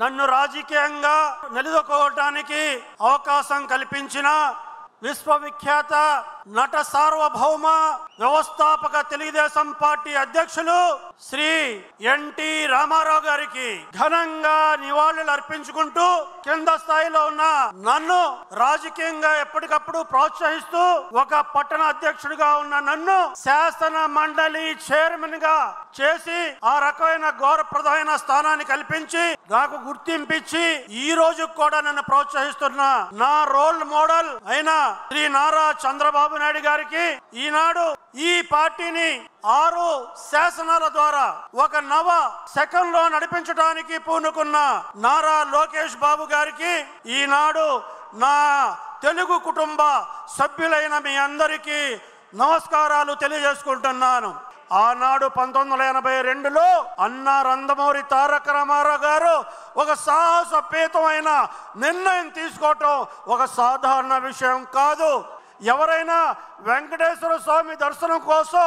నన్ను రాజకీయంగా నిలదొక్కుకోవడానికి అవకాశం కల్పించిన విశ్వవిఖ్యాత నట సార్వభౌమ వ్యవస్థాపక తెలుగుదేశం పార్టీ అధ్యక్షులు శ్రీ ఎన్టీ రామారావు గారికి ఘనంగా నివాళులు అర్పించుకుంటూ కింద స్థాయిలో ఉన్న నన్ను రాజకీయంగా ఎప్పటికప్పుడు ప్రోత్సహిస్తూ ఒక పట్టణ అధ్యక్షుడిగా ఉన్న నన్ను శాసన మండలి చైర్మన్ గా చేసి ఆ రకమైన గౌరవప్రదమైన స్థానాన్ని కల్పించి నాకు గుర్తింపించి ఈ రోజు కూడా నన్ను ప్రోత్సహిస్తున్న నా రోల్ మోడల్ అయిన శ్రీ నారా చంద్రబాబు నాయుడు గారికి ఈనాడు ఈ పార్టీని 6 శాసనాల ద్వారా ఒక నవ శకంలో నడిపించడానికి పూనుకున్న నారా లోకేష్ బాబు గారికి ఈనాడు నా తెలుగు కుటుంబ సభ్యులైన మీ అందరికీ నమస్కారాలు తెలియజేసుకుంటున్నాను. ఆనాడు 1982లో అన్నా నందమూరి తారక రామారావు గారు ఒక సాహసోపేతమైన నిర్ణయం తీసుకోవటం ఒక సాధారణ విషయం కాదు. ఎవరైనా వెంకటేశ్వర స్వామి దర్శనం కోసం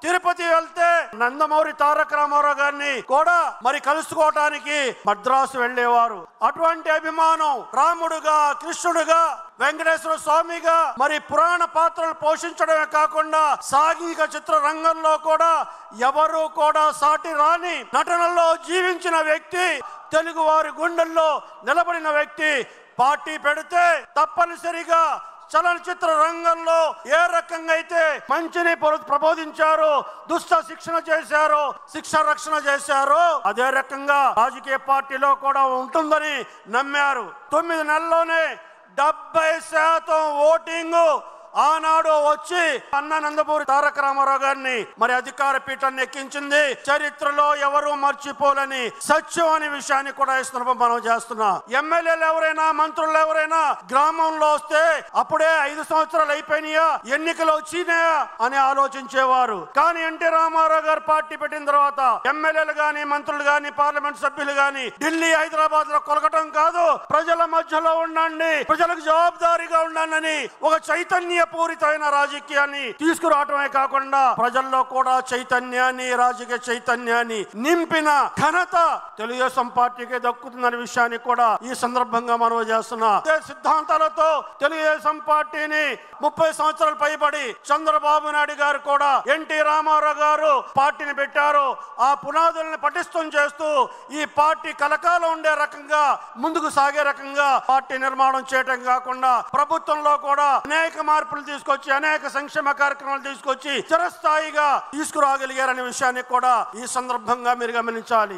తిరుపతి వెళ్తే నందమూరి తారక రామారావు గారిని కూడా మరి కలుసుకోవటానికి మద్రాసు వెళ్ళేవారు. అటువంటి అభిమానం రాముడుగా, కృష్ణుడుగా, వెంకటేశ్వర స్వామిగా మరి పురాణ పాత్రలు పోషించడమే కాకుండా సాంఘిక చిత్ర రంగంలో కూడా ఎవరు కూడా సాటి రాని నటనలో జీవించిన వ్యక్తి, తెలుగు వారి గుండెల్లో నిలబడిన వ్యక్తి. పార్టీ పెడితే తప్పనిసరిగా చలనచిత్ర రంగంలో ఏ రకంగా అయితే మంచిని ప్రబోధించారో, దుష్ట శిక్షణ చేశారో, శిక్ష రక్షణ చేశారో అదే రకంగా రాజకీయ పార్టీలో కూడా ఉంటుందని నమ్మారు. 9 నెలల్లోనే 70% ఓటింగ్ ఆనాడు వచ్చి అన్నా నందమూరి తారక రామారావు గారిని మరి అధికార పీఠాన్ని ఎక్కించింది. చరిత్రలో ఎవరు మర్చిపోలేని సత్యం అనే విషయాన్ని కూడా ఈ సందర్భంగా మనం చేస్తున్నాం. ఎమ్మెల్యేలు ఎవరైనా, మంత్రులు ఎవరైనా గ్రామంలో వస్తే అప్పుడే 5 సంవత్సరాలు అయిపోయినాయా, ఎన్నికలు వచ్చినాయా అని ఆలోచించేవారు. కానీ ఎన్టీ రామారావు గారు పార్టీ పెట్టిన తర్వాత ఎమ్మెల్యేలు గాని, మంత్రులు గాని, పార్లమెంట్ సభ్యులు గాని ఢిల్లీ, హైదరాబాద్ లో కొలగటం కాదు, ప్రజల మధ్యలో ఉండండి, ప్రజలకు జవాబుదారీగా ఉండండి, ఒక చైతన్య పూరితమైన రాజకీయాన్ని తీసుకురావటమే కాకుండా ప్రజల్లో కూడా చైతన్యాన్ని, రాజకీయ చైతన్యాన్ని నింపిన ఘనత తెలుగుదేశం పార్టీకి దక్కుతుందనే విషయాన్ని కూడా ఈ సందర్భంగా మనం చేస్తున్నా. సిద్ధాంతాలతో తెలుగుదేశం పార్టీని 30 సంవత్సరాలు పైబడి చంద్రబాబు నాయుడు గారు కూడా ఎన్టీ రామారావు గారు పార్టీని పెట్టారు. ఆ పునాదుల్ని పటిష్టం చేస్తూ ఈ పార్టీ కలకాలం ఉండే రకంగా, ముందుకు సాగే రకంగా పార్టీ నిర్మాణం చేయటం కాకుండా ప్రభుత్వంలో కూడా అనేక మార్పులు తీసుకొచ్చి, అనేక సంక్షేమ కార్యక్రమాలు తీసుకొచ్చి చిరస్థాయిగా తీసుకురాగలిగారనే విషయాన్ని కూడా ఈ సందర్భంగా మీరు గమనించాలి.